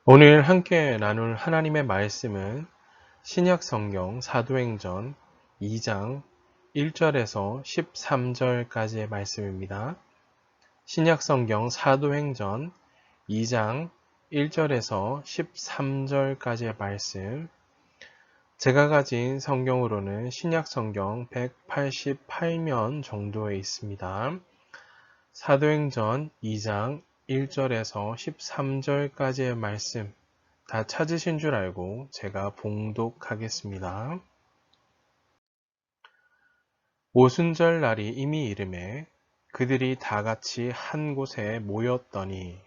오늘 함께 나눌 하나님의 말씀은 신약 성경 사도행전 2장 1절에서 13절까지의 말씀입니다. 신약 성경 사도행전 2장 1절에서 13절까지의 말씀. 제가 가진 성경으로는 신약 성경 188면 정도에 있습니다. 사도행전 2장 1절에서 13절까지의 말씀 다 찾으신 줄 알고 제가 봉독하겠습니다. 오순절 날이 이미 이르매 그들이 다 같이 한 곳에 모였더니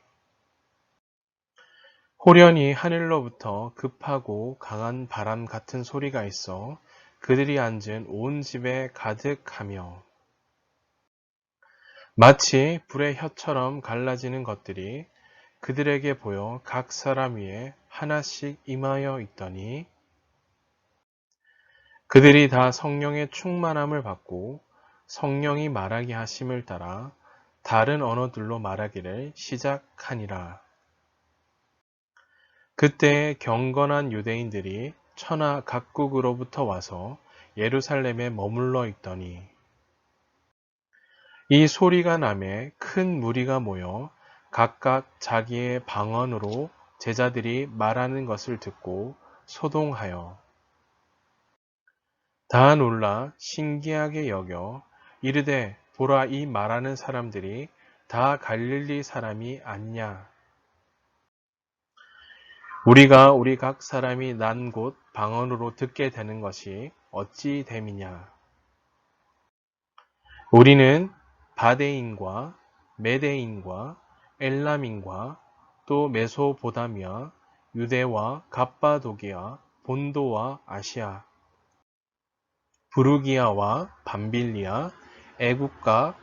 호련히 하늘로부터 급하고 강한 바람 같은 소리가 있어 그들이 앉은 온 집에 가득하며 마치 불의 혀처럼 갈라지는 것들이 그들에게 보여 각 사람 위에 하나씩 임하여 있더니 그들이 다 성령의 충만함을 받고 성령이 말하게 하심을 따라 다른 언어들로 말하기를 시작하니라. 그때 경건한 유대인들이 천하 각국으로부터 와서 예루살렘에 머물러 있더니 이 소리가 나매 큰 무리가 모여 각각 자기의 방언으로 제자들이 말하는 것을 듣고 소동하여 다 놀라 신기하게 여겨 이르되 보라 이 말하는 사람들이 다 갈릴리 사람이 아니냐. 우리가 우리 각 사람이 난 곳 방언으로 듣게 되는 것이 어찌 됨이냐. 우리는 바데인과 메데인과 엘람인과 또 메소보다미아, 유대와 갑바도기아, 본도와 아시아, 부르기아와 밤빌리아, 애국가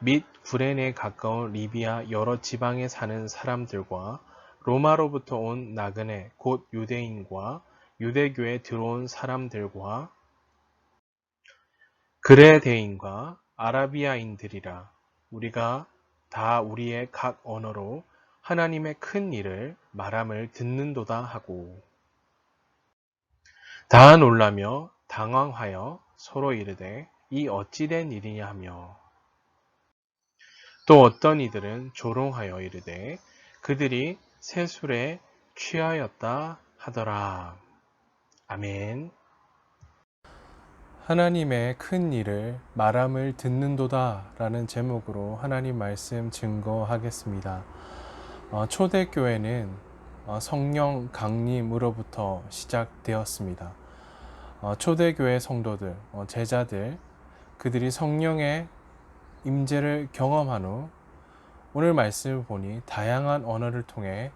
및 구레네 가까운 리비아 여러 지방에 사는 사람들과 로마로부터 온 나그네 곧 유대인과 유대교에 들어온 사람들과 그레데인과 아라비아인들이라. 우리가 다 우리의 각 언어로 하나님의 큰 일을 말함을 듣는도다 하고 다 놀라며 당황하여 서로 이르되 이 어찌된 일이냐 하며 또 어떤 이들은 조롱하여 이르되 그들이 세술에 취하였다 하더라. 아멘. 하나님의 큰 일을 말함을 듣는도다 라는 제목으로 하나님 말씀 증거하겠습니다. 초대교회는 성령 강림으로부터 시작되었습니다. 초대교회 성도들, 제자들, 그들이 성령의 임재를 경험한 후 오늘 말씀을 보니 다양한 언어를 통해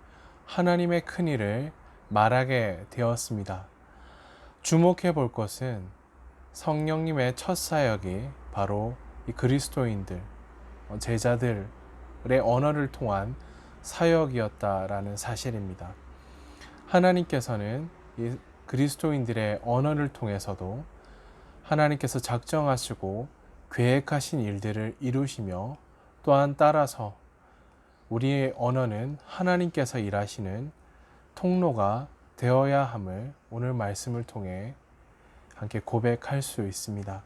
하나님의 큰 일을 말하게 되었습니다. 주목해 볼 것은 성령님의 첫 사역이 바로 이 그리스도인들, 제자들의 언어를 통한 사역이었다라는 사실입니다. 하나님께서는 이 그리스도인들의 언어를 통해서도 하나님께서 작정하시고 계획하신 일들을 이루시며 또한 따라서 우리의 언어는 하나님께서 일하시는 통로가 되어야 함을 오늘 말씀을 통해 함께 고백할 수 있습니다.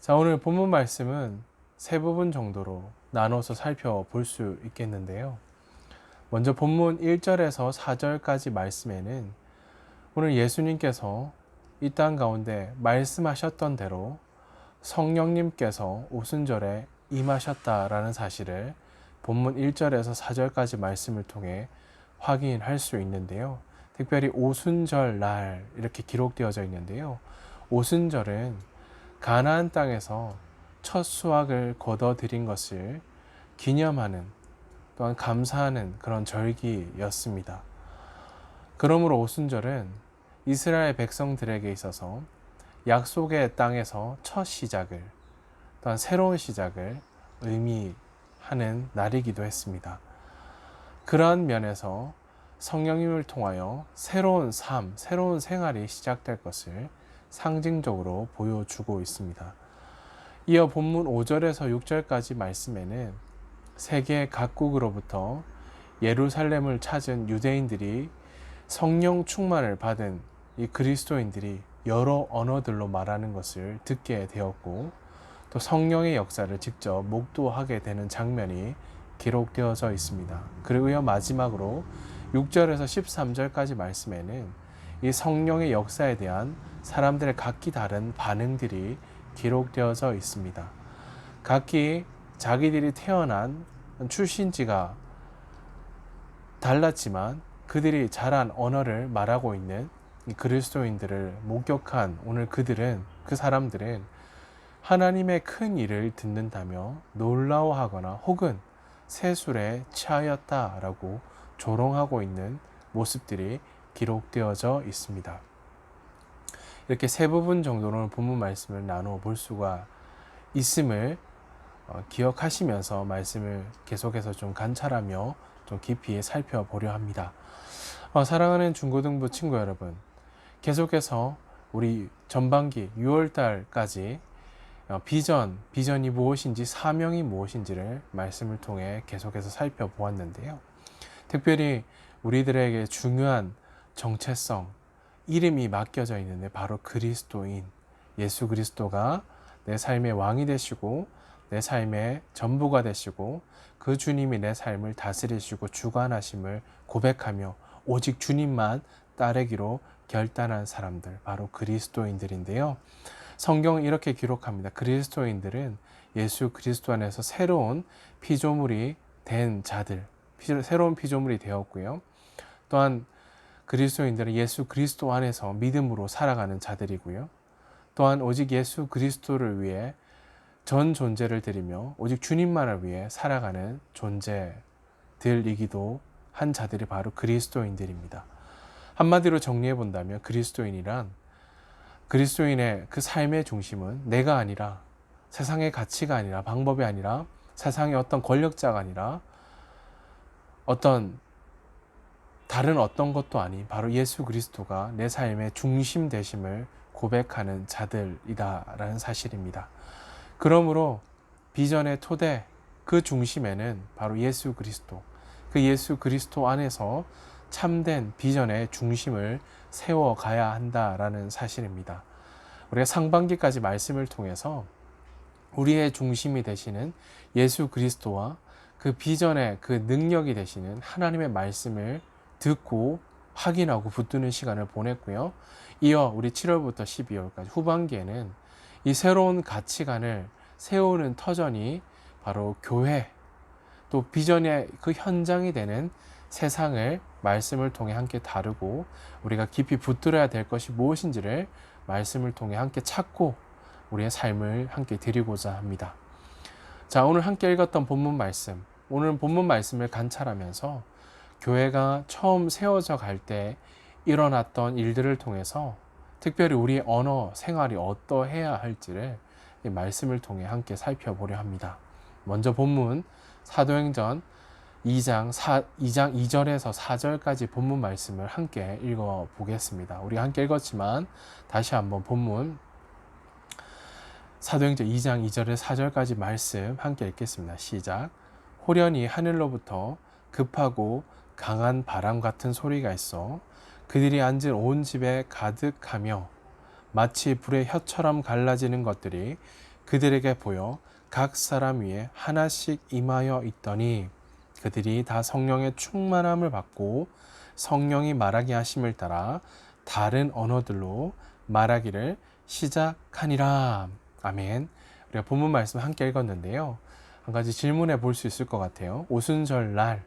자, 오늘 본문 말씀은 세 부분 정도로 나눠서 살펴볼 수 있겠는데요. 먼저 본문 1절에서 4절까지 말씀에는 오늘 예수님께서 이 땅 가운데 말씀하셨던 대로 성령님께서 오순절에 임하셨다라는 사실을 본문 1절에서 4절까지 말씀을 통해 확인할 수 있는데요. 특별히 오순절 날 이렇게 기록되어져 있는데요. 오순절은 가나안 땅에서 첫 수확을 거둬들인 것을 기념하는 또한 감사하는 그런 절기였습니다. 그러므로 오순절은 이스라엘 백성들에게 있어서 약속의 땅에서 첫 시작을 또한 새로운 시작을 의미하는 날이기도 했습니다. 그러한 면에서 성령님을 통하여 새로운 삶, 새로운 생활이 시작될 것을 상징적으로 보여주고 있습니다. 이어 본문 5절에서 6절까지 말씀에는 세계 각국으로부터 예루살렘을 찾은 유대인들이 성령 충만을 받은 이 그리스도인들이 여러 언어들로 말하는 것을 듣게 되었고, 또 성령의 역사를 직접 목도하게 되는 장면이 기록되어져 있습니다. 그리고 마지막으로 6절에서 13절까지 말씀에는 이 성령의 역사에 대한 사람들의 각기 다른 반응들이 기록되어져 있습니다. 각기 자기들이 태어난 출신지가 달랐지만 그들이 자란 언어를 말하고 있는 이 그리스도인들을 목격한 오늘 그 사람들은 하나님의 큰 일을 듣는다며 놀라워하거나 혹은 세술에 취하였다라고 조롱하고 있는 모습들이 기록되어져 있습니다. 이렇게 세 부분 정도로 본문 말씀을 나누어 볼 수가 있음을 기억하시면서 말씀을 계속해서 좀 관찰하며 좀 깊이 살펴보려 합니다. 사랑하는 중고등부 친구 여러분, 계속해서 우리 전반기 6월달까지 비전이 무엇인지, 사명이 무엇인지를 말씀을 통해 계속해서 살펴보았는데요. 특별히 우리들에게 중요한 정체성, 이름이 맡겨져 있는데 바로 그리스도인, 예수 그리스도가 내 삶의 왕이 되시고 내 삶의 전부가 되시고 그 주님이 내 삶을 다스리시고 주관하심을 고백하며 오직 주님만 따르기로 결단한 사람들, 바로 그리스도인들인데요. 성경은 이렇게 기록합니다. 그리스도인들은 예수 그리스도 안에서 새로운 피조물이 된 자들, 새로운 피조물이 되었고요. 또한 그리스도인들은 예수 그리스도 안에서 믿음으로 살아가는 자들이고요. 또한 오직 예수 그리스도를 위해 전 존재를 드리며 오직 주님만을 위해 살아가는 존재들이기도 한 자들이 바로 그리스도인들입니다. 한마디로 정리해 본다면 그리스도인의 그 삶의 중심은 내가 아니라, 세상의 가치가 아니라, 방법이 아니라, 세상의 어떤 권력자가 아니라, 다른 어떤 것도 아닌 바로 예수 그리스도가 내 삶의 중심 되심을 고백하는 자들이다라는 사실입니다. 그러므로 비전의 토대, 그 중심에는 바로 예수 그리스도, 그 예수 그리스도 안에서 참된 비전의 중심을 세워가야 한다라는 사실입니다. 우리가 상반기까지 말씀을 통해서 우리의 중심이 되시는 예수 그리스도와 그 비전의 그 능력이 되시는 하나님의 말씀을 듣고 확인하고 붙드는 시간을 보냈고요. 이어 우리 7월부터 12월까지 후반기에는 이 새로운 가치관을 세우는 터전이 바로 교회, 또 비전의 그 현장이 되는 세상을 말씀을 통해 함께 다루고 우리가 깊이 붙들어야 될 것이 무엇인지를 말씀을 통해 함께 찾고 우리의 삶을 함께 드리고자 합니다. 자, 오늘 함께 읽었던 본문 말씀, 오늘 본문 말씀을 관찰하면서 교회가 처음 세워져 갈 때 일어났던 일들을 통해서 특별히 우리의 언어 생활이 어떠해야 할지를 이 말씀을 통해 함께 살펴보려 합니다. 먼저 본문 사도행전 2장 2절에서 4절까지 본문 말씀을 함께 읽어 보겠습니다. 우리 함께 읽었지만 다시 한번 본문 사도행전 2장 2절에서 4절까지 말씀 함께 읽겠습니다. 시작. 호련히 하늘로부터 급하고 강한 바람 같은 소리가 있어 그들이 앉은 온 집에 가득하며 마치 불의 혀처럼 갈라지는 것들이 그들에게 보여 각 사람 위에 하나씩 임하여 있더니 그들이 다 성령의 충만함을 받고 성령이 말하게 하심을 따라 다른 언어들로 말하기를 시작하니라. 아멘. 우리가 본문 말씀 함께 읽었는데요. 한 가지 질문해 볼 수 있을 것 같아요. 오순절 날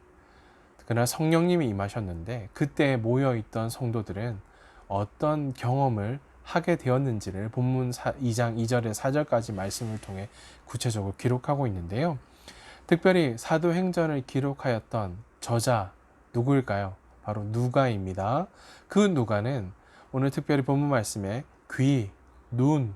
그날 성령님이 임하셨는데 그때 모여있던 성도들은 어떤 경험을 하게 되었는지를 본문 2장 2절에 4절까지 말씀을 통해 구체적으로 기록하고 있는데요. 특별히 사도행전을 기록하였던 저자 누구일까요? 바로 누가입니다. 그 누가는 오늘 특별히 본문 말씀에 귀, 눈,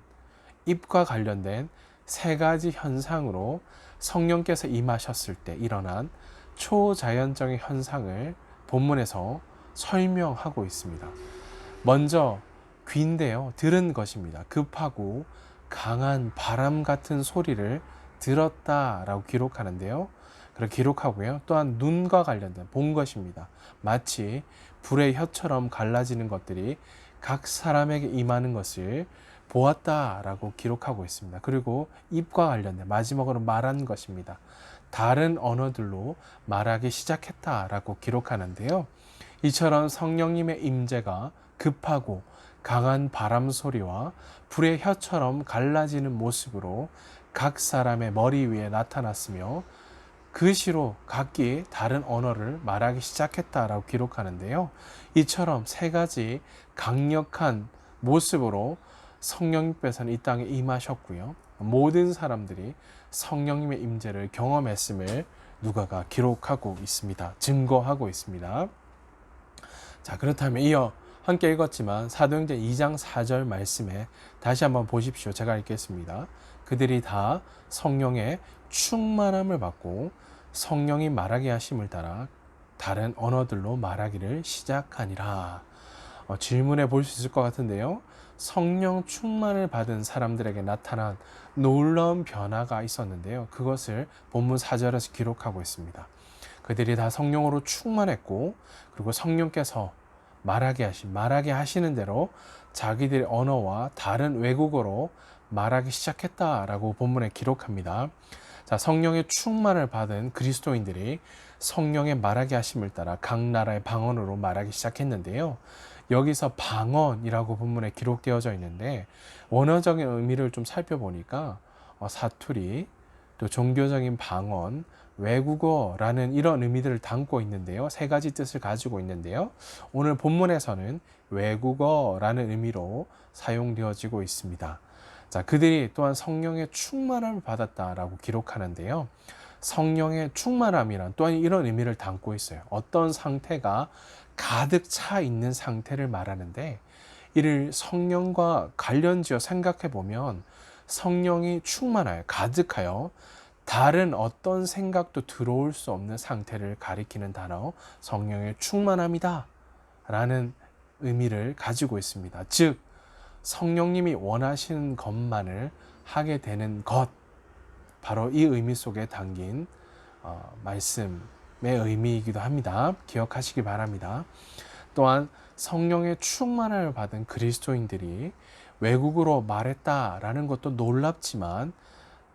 입과 관련된 세 가지 현상으로 성령께서 임하셨을 때 일어난 초자연적인 현상을 본문에서 설명하고 있습니다. 먼저 귀인데요, 들은 것입니다. 급하고 강한 바람 같은 소리를 들었다라고 기록하는데요. 그렇게 기록하고요. 또한 눈과 관련된 본 것입니다. 마치 불의 혀처럼 갈라지는 것들이 각 사람에게 임하는 것을 보았다라고 기록하고 있습니다. 그리고 입과 관련된 마지막으로 말한 것입니다. 다른 언어들로 말하기 시작했다라고 기록하는데요. 이처럼 성령님의 임재가 급하고 강한 바람 소리와 불의 혀처럼 갈라지는 모습으로 각 사람의 머리 위에 나타났으며 그 시로 각기 다른 언어를 말하기 시작했다라고 기록하는데요. 이처럼 세 가지 강력한 모습으로 성령님께서는 이 땅에 임하셨고요. 모든 사람들이 성령님의 임재를 경험했음을 누가가 기록하고 있습니다. 증거하고 있습니다. 자, 그렇다면 이어 함께 읽었지만 사도행전 2장 4절 말씀에 다시 한번 보십시오. 제가 읽겠습니다. 그들이 다 성령의 충만함을 받고 성령이 말하게 하심을 따라 다른 언어들로 말하기를 시작하니라. 질문해 볼 수 있을 것 같은데요. 성령 충만을 받은 사람들에게 나타난 놀라운 변화가 있었는데요. 그것을 본문 4절에서 기록하고 있습니다. 그들이 다 성령으로 충만했고 그리고 성령께서 말하게 하시는 대로 자기들의 언어와 다른 외국어로 말하기 시작했다라고 본문에 기록합니다. 자, 성령의 충만을 받은 그리스도인들이 성령의 말하게 하심을 따라 각 나라의 방언으로 말하기 시작했는데요. 여기서 방언이라고 본문에 기록되어져 있는데 원어적인 의미를 좀 살펴보니까 사투리, 또 종교적인 방언, 외국어라는 이런 의미들을 담고 있는데요. 세 가지 뜻을 가지고 있는데요. 오늘 본문에서는 외국어라는 의미로 사용되어지고 있습니다. 자, 그들이 또한 성령의 충만함을 받았다라고 기록하는데요. 성령의 충만함이란 또한 이런 의미를 담고 있어요. 어떤 상태가 가득 차 있는 상태를 말하는데 이를 성령과 관련지어 생각해 보면 성령이 충만하여 가득하여 다른 어떤 생각도 들어올 수 없는 상태를 가리키는 단어 성령의 충만함이다 라는 의미를 가지고 있습니다. 즉 성령님이 원하시는 것만을 하게 되는 것, 바로 이 의미 속에 담긴 말씀의 의미이기도 합니다. 기억하시기 바랍니다. 또한 성령의 충만함을 받은 그리스도인들이 외국어로 말했다라는 것도 놀랍지만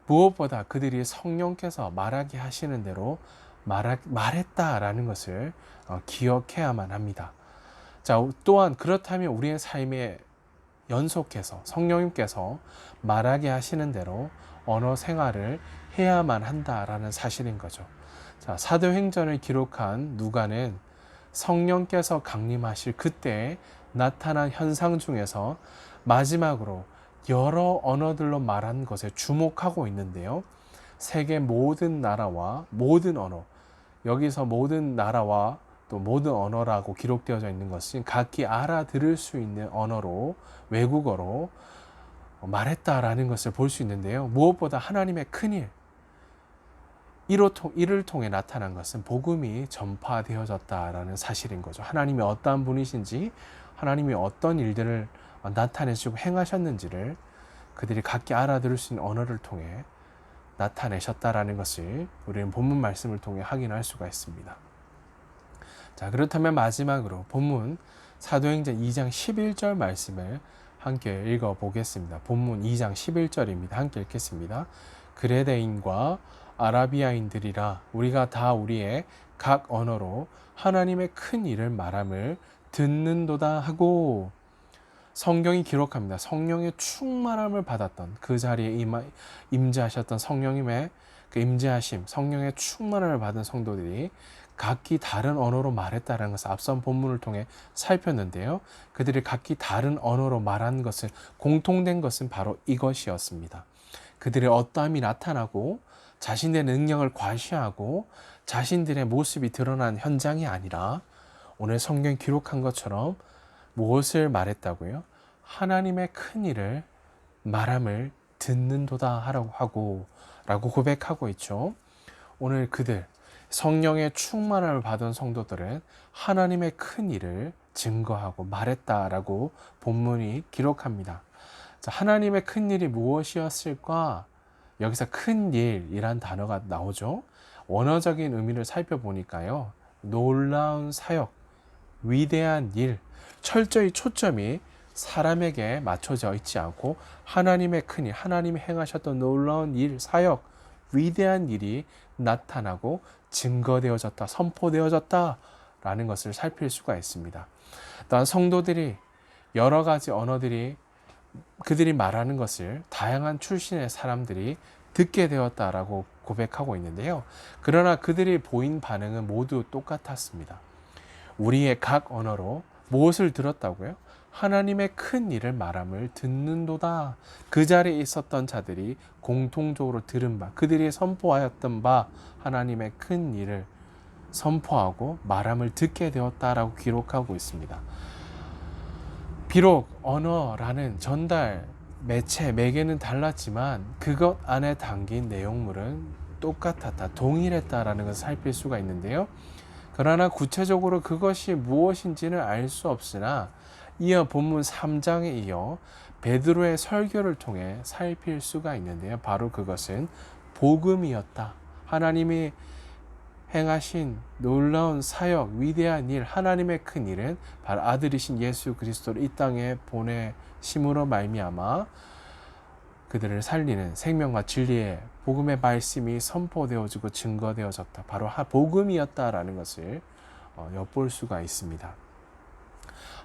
무엇보다 그들이 성령께서 말하게 하시는 대로 말했다라는 것을 기억해야만 합니다. 자, 또한 그렇다면 우리의 삶에 연속해서 성령님께서 말하게 하시는 대로 언어 생활을 해야만 한다라는 사실인 거죠. 자, 사도행전을 기록한 누가는 성령께서 강림하실 그때 나타난 현상 중에서 마지막으로 여러 언어들로 말한 것에 주목하고 있는데요. 세계 모든 나라와 모든 언어, 여기서 모든 나라와 또 모든 언어라고 기록되어져 있는 것은 각기 알아들을 수 있는 언어로, 외국어로 말했다라는 것을 볼 수 있는데요. 무엇보다 하나님의 큰일, 이를 통해 나타난 것은 복음이 전파되어졌다라는 사실인 거죠. 하나님이 어떠한 분이신지, 하나님이 어떤 일들을 나타내시고 행하셨는지를 그들이 각기 알아들을 수 있는 언어를 통해 나타내셨다라는 것을 우리는 본문 말씀을 통해 확인할 수가 있습니다. 자, 그렇다면 마지막으로 본문 사도행전 2장 11절 말씀을 함께 읽어보겠습니다. 본문 2장 11절입니다. 함께 읽겠습니다. 그레데인과 아라비아인들이라 우리가 다 우리의 각 언어로 하나님의 큰 일을 말함을 듣는도다 하고, 성경이 기록합니다. 성령의 충만함을 받았던 그 자리에 임재하셨던 성령님의 그 임재하심, 성령의 충만함을 받은 성도들이 각기 다른 언어로 말했다는 것을 앞선 본문을 통해 살폈는데요. 그들이 각기 다른 언어로 말한 것은, 공통된 것은 바로 이것이었습니다. 그들의 어떠함이 나타나고 자신들의 능력을 과시하고 자신들의 모습이 드러난 현장이 아니라 오늘 성경이 기록한 것처럼 무엇을 말했다고요? 하나님의 큰 일을 말함을 듣는도다 하고 라고 고백하고 있죠. 오늘 그들, 성령의 충만함을 받은 성도들은 하나님의 큰 일을 증거하고 말했다라고 본문이 기록합니다. 자, 하나님의 큰 일이 무엇이었을까? 여기서 큰 일이란 단어가 나오죠. 원어적인 의미를 살펴보니까요. 놀라운 사역, 위대한 일, 철저히 초점이 사람에게 맞춰져 있지 않고 하나님의 큰일, 하나님이 행하셨던 놀라운 일, 사역, 위대한 일이 나타나고 증거되어졌다, 선포되어졌다 라는 것을 살필 수가 있습니다. 또한 성도들이 여러 가지 언어들이 그들이 말하는 것을 다양한 출신의 사람들이 듣게 되었다라고 고백하고 있는데요. 그러나 그들이 보인 반응은 모두 똑같았습니다. 우리의 각 언어로 무엇을 들었다고요? 하나님의 큰 일을 말함을 듣는도다. 그 자리에 있었던 자들이 공통적으로 들은 바, 그들이 선포하였던 바 하나님의 큰 일을 선포하고 말함을 듣게 되었다라고 기록하고 있습니다. 비록 언어라는 전달, 매체, 매개는 달랐지만 그것 안에 담긴 내용물은 똑같았다, 동일했다라는 것을 살필 수가 있는데요. 그러나 구체적으로 그것이 무엇인지는 알 수 없으나 이어 본문 3장에 이어 베드로의 설교를 통해 살필 수가 있는데요. 바로 그것은 복음이었다. 하나님이 행하신 놀라운 사역, 위대한 일, 하나님의 큰 일은 바로 아들이신 예수 그리스도를 이 땅에 보내심으로 말미암아 그들을 살리는 생명과 진리의 복음의 말씀이 선포되어지고 증거되어졌다. 바로 복음이었다라는 것을 엿볼 수가 있습니다.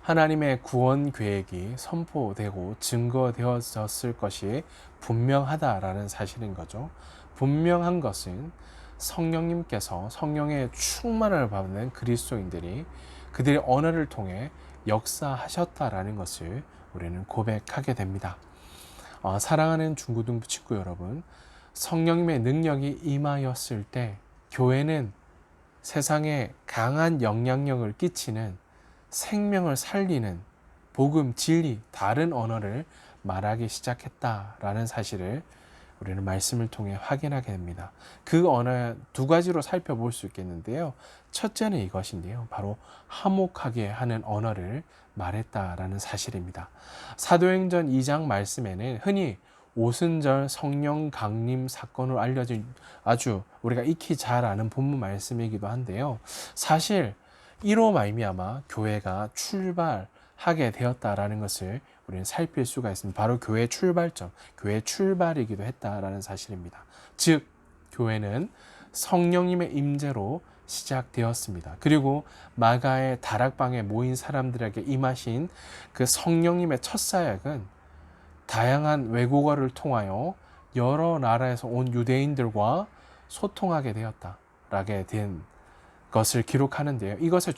하나님의 구원 계획이 선포되고 증거되어졌을 것이 분명하다라는 사실인 거죠. 분명한 것은 성령님께서 성령의 충만을 받는 그리스도인들이 그들의 언어를 통해 역사하셨다라는 것을 우리는 고백하게 됩니다. 사랑하는 중고등부 친구 여러분, 성령님의 능력이 임하였을 때 교회는 세상에 강한 영향력을 끼치는 생명을 살리는 복음, 진리, 다른 언어를 말하기 시작했다라는 사실을 우리는 말씀을 통해 확인하게 됩니다. 그 언어 두 가지로 살펴볼 수 있겠는데요. 첫째는 이것인데요. 바로 화목하게 하는 언어를 말했다라는 사실입니다. 사도행전 2장 말씀에는 흔히 오순절 성령 강림 사건으로 알려진 아주 우리가 익히 잘 아는 본문 말씀이기도 한데요. 사실 이로 말미암아 교회가 출발하게 되었다라는 것을 우리는 살필 수가 있습니다. 바로 교회의 출발점, 교회의 출발이기도 했다라는 사실입니다. 즉 교회는 성령님의 임재로 시작되었습니다. 그리고 마가의 다락방에 모인 사람들에게 임하신 그 성령님의 첫 사역은 다양한 외국어를 통하여 여러 나라에서 온 유대인들과 소통하게 되었다라게 된 것을 기록하는데요. 이것을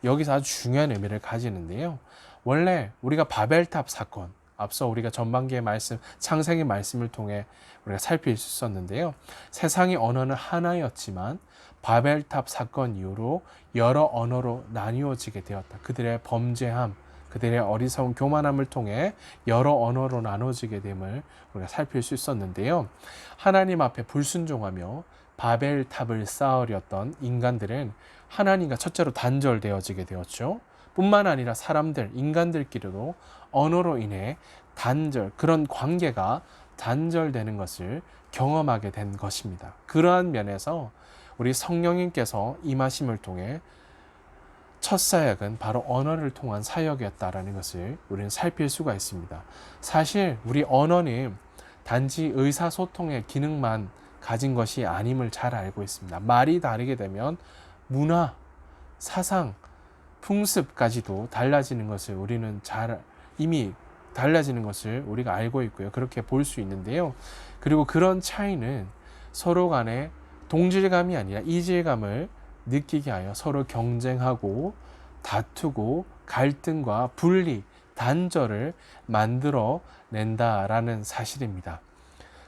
여기서 아주 중요한 의미를 가지는데요. 원래 우리가 바벨탑 사건, 앞서 우리가 전반기의 말씀, 창세기 말씀을 통해 우리가 살필 수 있었는데요. 세상의 언어는 하나였지만 바벨탑 사건 이후로 여러 언어로 나뉘어지게 되었다. 그들의 범죄함, 그들의 어리석은 교만함을 통해 여러 언어로 나눠지게 됨을 우리가 살필 수 있었는데요. 하나님 앞에 불순종하며 바벨탑을 쌓으렸던 인간들은 하나님과 첫째로 단절되어지게 되었죠. 뿐만 아니라 사람들, 인간들끼리도 언어로 인해 그런 관계가 단절되는 것을 경험하게 된 것입니다. 그러한 면에서 우리 성령님께서 임하심을 통해 첫 사역은 바로 언어를 통한 사역이었다라는 것을 우리는 살필 수가 있습니다. 사실 우리 언어는 단지 의사소통의 기능만 가진 것이 아님을 잘 알고 있습니다. 말이 다르게 되면 문화, 사상, 풍습까지도 달라지는 것을 우리는 이미 달라지는 것을 우리가 알고 있고요. 그렇게 볼 수 있는데요. 그리고 그런 차이는 서로 간에 동질감이 아니라 이질감을 느끼게 하여 서로 경쟁하고 다투고 갈등과 분리, 단절을 만들어 낸다라는 사실입니다.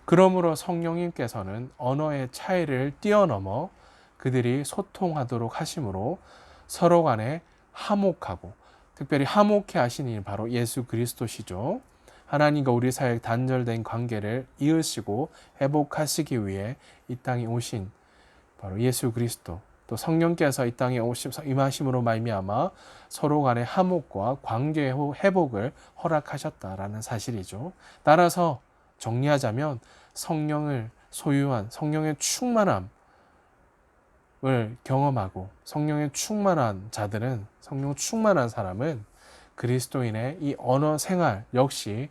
그러므로 성령님께서는 언어의 차이를 뛰어넘어 그들이 소통하도록 하심으로 서로 간에 화목하고, 특별히 화목해 하신 이는 바로 예수 그리스도시죠. 하나님과 우리 사이에 단절된 관계를 이으시고 회복하시기 위해 이 땅에 오신 바로 예수 그리스도, 또 성령께서 이 땅에 임하심으로 말미암아 서로 간의 화목과 관계의 회복을 허락하셨다라는 사실이죠. 따라서 정리하자면 성령을 소유한 성령의 충만함, 경험하고 성령에 충만한 자들은, 성령 충만한 사람은 그리스도인의 이 언어 생활 역시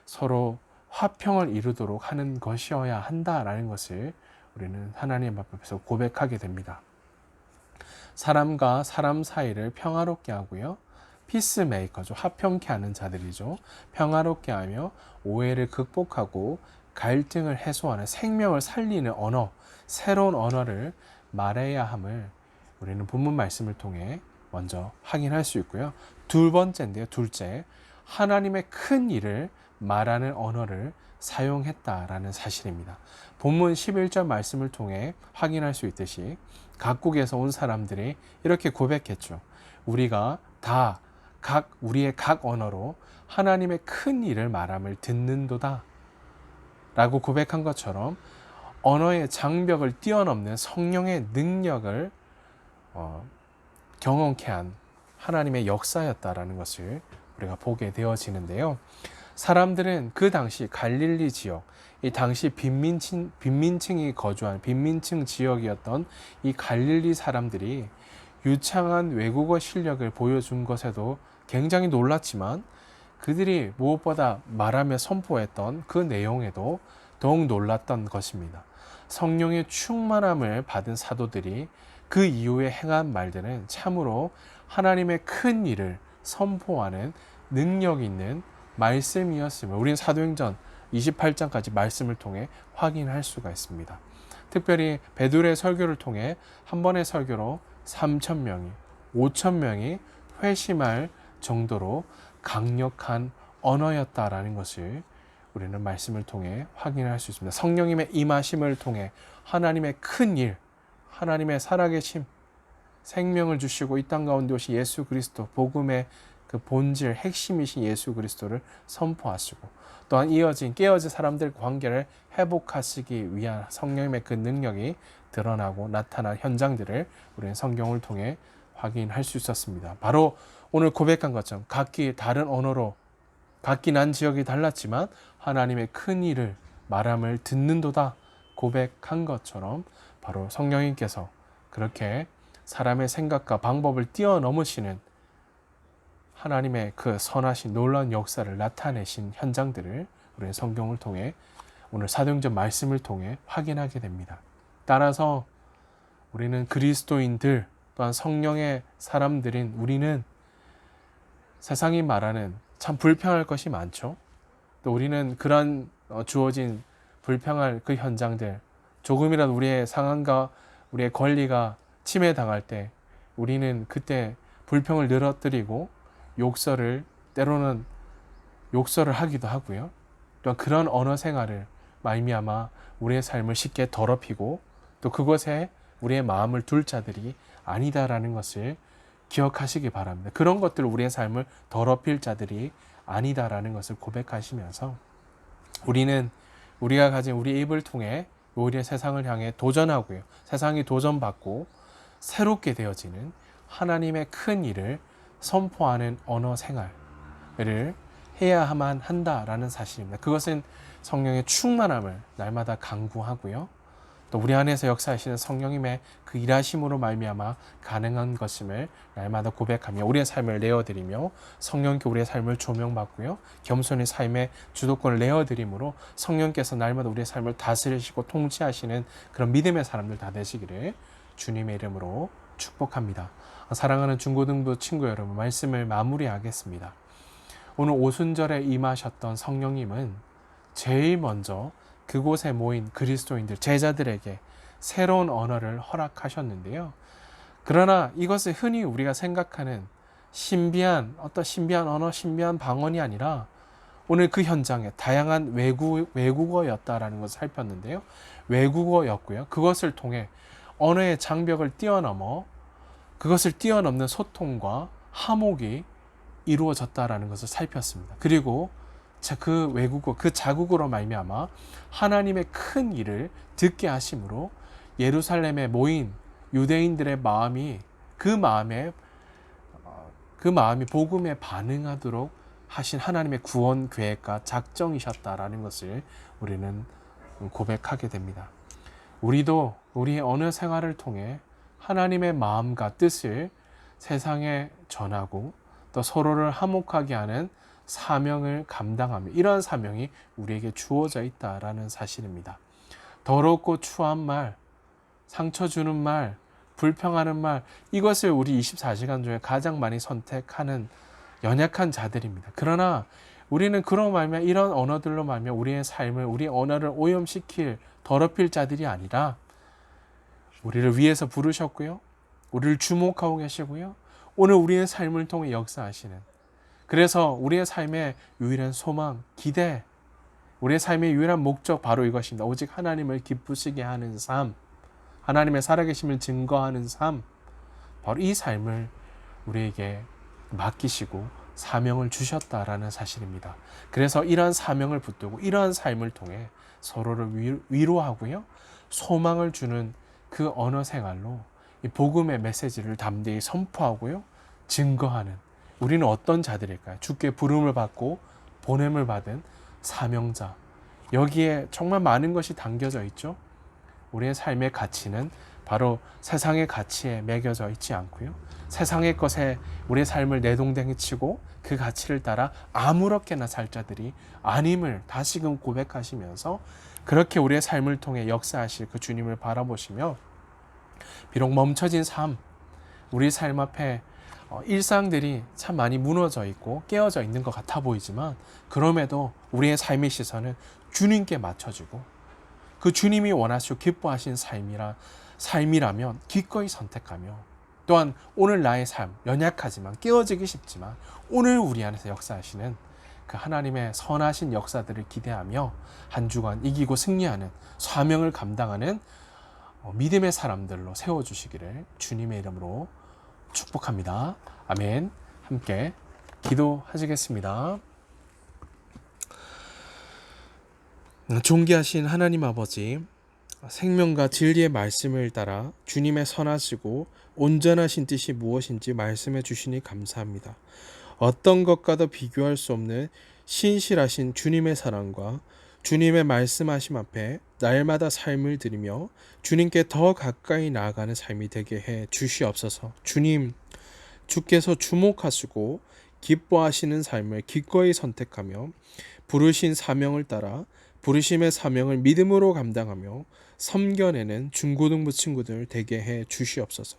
서로 화평을 이루도록 하는 것이어야 한다라는 것을 우리는 하나님 앞에서 고백하게 됩니다. 사람과 사람 사이를 평화롭게 하고요. 피스메이커죠. 화평케 하는 자들이죠. 평화롭게 하며 오해를 극복하고 갈등을 해소하는, 생명을 살리는 언어, 새로운 언어를 말해야 함을 우리는 본문 말씀을 통해 먼저 확인할 수 있고요. 두 번째인데요. 둘째, 하나님의 큰 일을 말하는 언어를 사용했다라는 사실입니다. 본문 11절 말씀을 통해 확인할 수 있듯이 각국에서 온 사람들이 이렇게 고백했죠. 우리가 다 우리의 각 언어로 하나님의 큰 일을 말함을 듣는도다 라고 고백한 것처럼 언어의 장벽을 뛰어넘는 성령의 능력을 경험케 한 하나님의 역사였다라는 것을 우리가 보게 되어지는데요. 사람들은 그 당시 갈릴리 지역, 이 당시 빈민층이 거주한 빈민층 지역이었던 이 갈릴리 사람들이 유창한 외국어 실력을 보여준 것에도 굉장히 놀랐지만, 그들이 무엇보다 말하며 선포했던 그 내용에도 더욱 놀랐던 것입니다. 성령의 충만함을 받은 사도들이 그 이후에 행한 말들은 참으로 하나님의 큰 일을 선포하는 능력 있는 말씀이었음을 우리는 사도행전 28장까지 말씀을 통해 확인할 수가 있습니다. 특별히 베드로의 설교를 통해 한 번의 설교로 3,000명이, 5,000명이 회심할 정도로 강력한 언어였다라는 것을 우리는 말씀을 통해 확인할 수 있습니다. 성령님의 임하심을 통해 하나님의 큰 일, 하나님의 살아계심, 생명을 주시고 이 땅 가운데 오신 예수 그리스도, 복음의 그 본질, 핵심이신 예수 그리스도를 선포하시고, 또한 깨어진 사람들 관계를 회복하시기 위한 성령님의 그 능력이 드러나고 나타난 현장들을 우리는 성경을 통해 확인할 수 있었습니다. 바로 오늘 고백한 것처럼 각기 다른 언어로, 각기 난 지역이 달랐지만 하나님의 큰 일을 말함을 듣는도다 고백한 것처럼 바로 성령님께서 그렇게 사람의 생각과 방법을 뛰어넘으시는 하나님의 그 선하신 놀라운 역사를 나타내신 현장들을 우리는 성경을 통해, 오늘 사도행전 말씀을 통해 확인하게 됩니다. 따라서 우리는 그리스도인들, 또한 성령의 사람들인 우리는 세상이 말하는 참 불평할 것이 많죠. 또 우리는 그런 주어진 불평할 그 현장들, 조금이라도 우리의 상황과 우리의 권리가 침해당할 때 우리는 그때 불평을 늘어뜨리고 때로는 욕설을 하기도 하고요. 또 그런 언어 생활을 말미암아 우리의 삶을 쉽게 더럽히고, 또 그것에 우리의 마음을 둘 자들이 아니다라는 것을 기억하시기 바랍니다. 그런 것들, 우리의 삶을 더럽힐 자들이 아니다라는 것을 고백하시면서 우리는 우리가 가진 우리 입을 통해 오히려 세상을 향해 도전하고요. 세상이 도전받고 새롭게 되어지는 하나님의 큰 일을 선포하는 언어 생활을 해야만 한다라는 사실입니다. 그것은 성령의 충만함을 날마다 간구하고요. 또 우리 안에서 역사하시는 성령님의 그 일하심으로 말미암아 가능한 것임을 날마다 고백하며 우리의 삶을 내어드리며, 성령께 우리의 삶을 조명받고요. 겸손히 삶의 주도권을 내어드림으로 성령께서 날마다 우리의 삶을 다스리시고 통치하시는 그런 믿음의 사람들 다 되시기를 주님의 이름으로 축복합니다. 사랑하는 중고등부 친구 여러분, 말씀을 마무리하겠습니다. 오늘 오순절에 임하셨던 성령님은 제일 먼저 그곳에 모인 그리스도인들, 제자들에게 새로운 언어를 허락하셨는데요. 그러나 이것은 흔히 우리가 생각하는 신비한 언어, 신비한 방언이 아니라 오늘 그 현장에 다양한 외국어였다라는 것을 살폈는데요. 외국어였고요. 그것을 통해 언어의 장벽을 그것을 뛰어넘는 소통과 화목이 이루어졌다라는 것을 살폈습니다. 그리고 그 외국어, 그 자국으로 말미암아 하나님의 큰 일을 듣게 하심으로 예루살렘에 모인 유대인들의 마음이 그 마음이 복음에 반응하도록 하신 하나님의 구원 계획과 작정이셨다라는 것을 우리는 고백하게 됩니다. 우리도 우리의 언어 생활을 통해 하나님의 마음과 뜻을 세상에 전하고 또 서로를 화목하게 하는 사명을 감당하며 이러한 사명이 우리에게 주어져 있다라는 사실입니다. 더럽고 추한 말, 상처 주는 말, 불평하는 말, 이것을 우리 24시간 중에 가장 많이 선택하는 연약한 자들입니다. 그러나 우리는 그런 말며 이런 언어들로 말며 우리의 삶을, 우리의 언어를 오염시킬, 더럽힐 자들이 아니라 우리를 위해서 부르셨고요. 우리를 주목하고 계시고요. 오늘 우리의 삶을 통해 역사하시는, 그래서 우리의 삶의 유일한 소망, 기대, 우리의 삶의 유일한 목적 바로 이것입니다. 오직 하나님을 기쁘시게 하는 삶, 하나님의 살아계심을 증거하는 삶, 바로 이 삶을 우리에게 맡기시고 사명을 주셨다라는 사실입니다. 그래서 이러한 사명을 붙들고 이러한 삶을 통해 서로를 위로하고요, 소망을 주는 그 언어 생활로 이 복음의 메시지를 담대히 선포하고요, 증거하는, 우리는 어떤 자들일까요? 주께 부름을 받고 보냄을 받은 사명자. 여기에 정말 많은 것이 담겨져 있죠. 우리의 삶의 가치는 바로 세상의 가치에 매겨져 있지 않고요, 세상의 것에 우리의 삶을 내동댕이 치고 그 가치를 따라 아무렇게나 살 자들이 아님을 다시금 고백하시면서 그렇게 우리의 삶을 통해 역사하실 그 주님을 바라보시며, 비록 멈춰진 삶, 우리 삶 앞에 일상들이 참 많이 무너져 있고 깨어져 있는 것 같아 보이지만, 그럼에도 우리의 삶의 시선은 주님께 맞춰지고 그 주님이 원하시고 기뻐하신 삶이라면 기꺼이 선택하며, 또한 오늘 나의 삶, 연약하지만 깨어지기 쉽지만 오늘 우리 안에서 역사하시는 그 하나님의 선하신 역사들을 기대하며 한 주간 이기고 승리하는 사명을 감당하는 믿음의 사람들로 세워주시기를 주님의 이름으로 축복합니다. 아멘. 함께 기도하시겠습니다. 존귀하신 하나님 아버지, 생명과 진리의 말씀을 따라 주님의 선하시고 온전하신 뜻이 무엇인지 말씀해 주시니 감사합니다. 어떤 것과도 비교할 수 없는 신실하신 주님의 사랑과 주님의 말씀하심 앞에 날마다 삶을 드리며 주님께 더 가까이 나아가는 삶이 되게 해 주시옵소서. 주님, 주께서 주목하시고 기뻐하시는 삶을 기꺼이 선택하며 부르신 사명을 따라 부르심의 사명을 믿음으로 감당하며 섬겨내는 중고등부 친구들 되게 해 주시옵소서.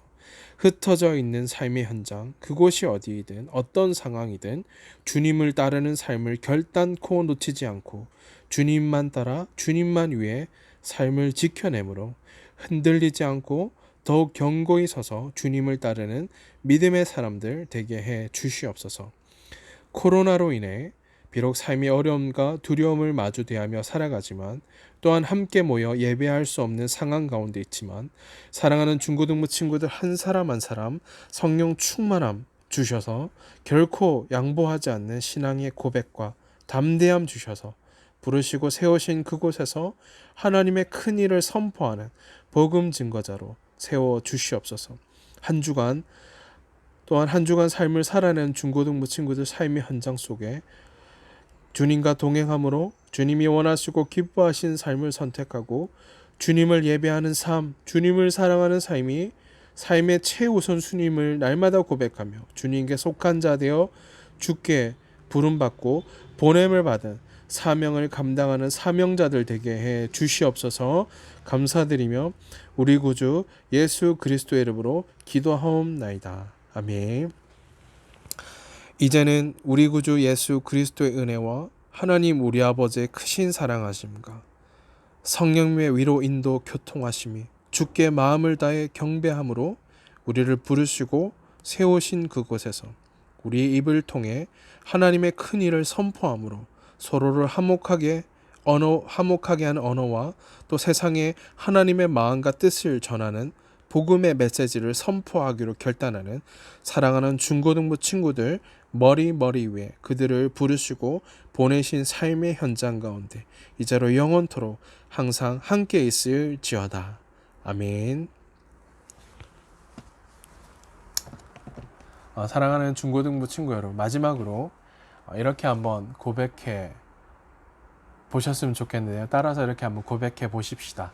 흩어져 있는 삶의 현장, 그곳이 어디이든 어떤 상황이든 주님을 따르는 삶을 결단코 놓치지 않고 주님만 따라 주님만 위해 삶을 지켜내므로 흔들리지 않고 더욱 견고히 서서 주님을 따르는 믿음의 사람들 되게 해 주시옵소서. 코로나로 인해 비록 삶의 어려움과 두려움을 마주 대하며 살아가지만, 또한 함께 모여 예배할 수 없는 상황 가운데 있지만 사랑하는 중고등부 친구들 한 사람 한 사람 성령 충만함 주셔서 결코 양보하지 않는 신앙의 고백과 담대함 주셔서 부르시고 세우신 그곳에서 하나님의 큰 일을 선포하는 복음 증거자로 세워 주시옵소서. 또한 한 주간 삶을 살아낸 중고등부 친구들 삶의 현장 속에 주님과 동행함으로 주님이 원하시고 기뻐하신 삶을 선택하고 주님을 예배하는 삶, 주님을 사랑하는 삶이 삶의 최우선 순임을 날마다 고백하며 주님께 속한 자 되어 주께 부름받고 보냄을 받은 사명을 감당하는 사명자들 되게 해 주시옵소서. 감사드리며 우리 구주 예수 그리스도의 이름으로 기도하옵나이다. 아멘. 이제는 우리 구주 예수 그리스도의 은혜와 하나님 우리 아버지의 크신 사랑하심과 성령의 위로 인도 교통하심이 주께 마음을 다해 경배함으로 우리를 부르시고 세우신 그곳에서 우리의 입을 통해 하나님의 큰 일을 선포함으로 서로를 화목하게 하는 언어와 또 세상에 하나님의 마음과 뜻을 전하는 복음의 메시지를 선포하기로 결단하는 사랑하는 중고등부 친구들 머리 위에 그들을 부르시고 보내신 삶의 현장 가운데 이제로 영원토록 항상 함께 있을지어다. 아멘. 사랑하는 중고등부 친구 여러분, 마지막으로 이렇게 한번 고백해 보셨으면 좋겠는데요. 따라서 이렇게 한번 고백해 보십시다.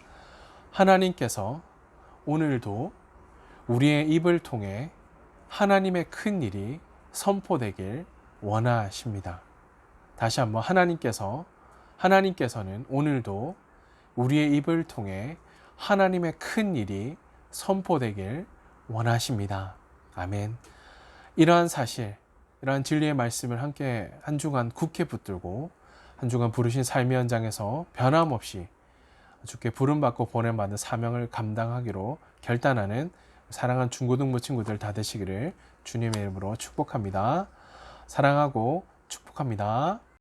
하나님께서 오늘도 우리의 입을 통해 하나님의 큰 일이 선포되길 원하십니다. 다시 한번 하나님께서는 오늘도 우리의 입을 통해 하나님의 큰 일이 선포되길 원하십니다. 아멘. 이러한 사실, 이러한 진리의 말씀을 함께 한 주간 굳게 붙들고 한 주간 부르신 삶의 현장에서 변함없이 주께 부름받고 보냄받는 사명을 감당하기로 결단하는 사랑하는 중고등부 친구들 다 되시기를 주님의 이름으로 축복합니다. 사랑하고 축복합니다.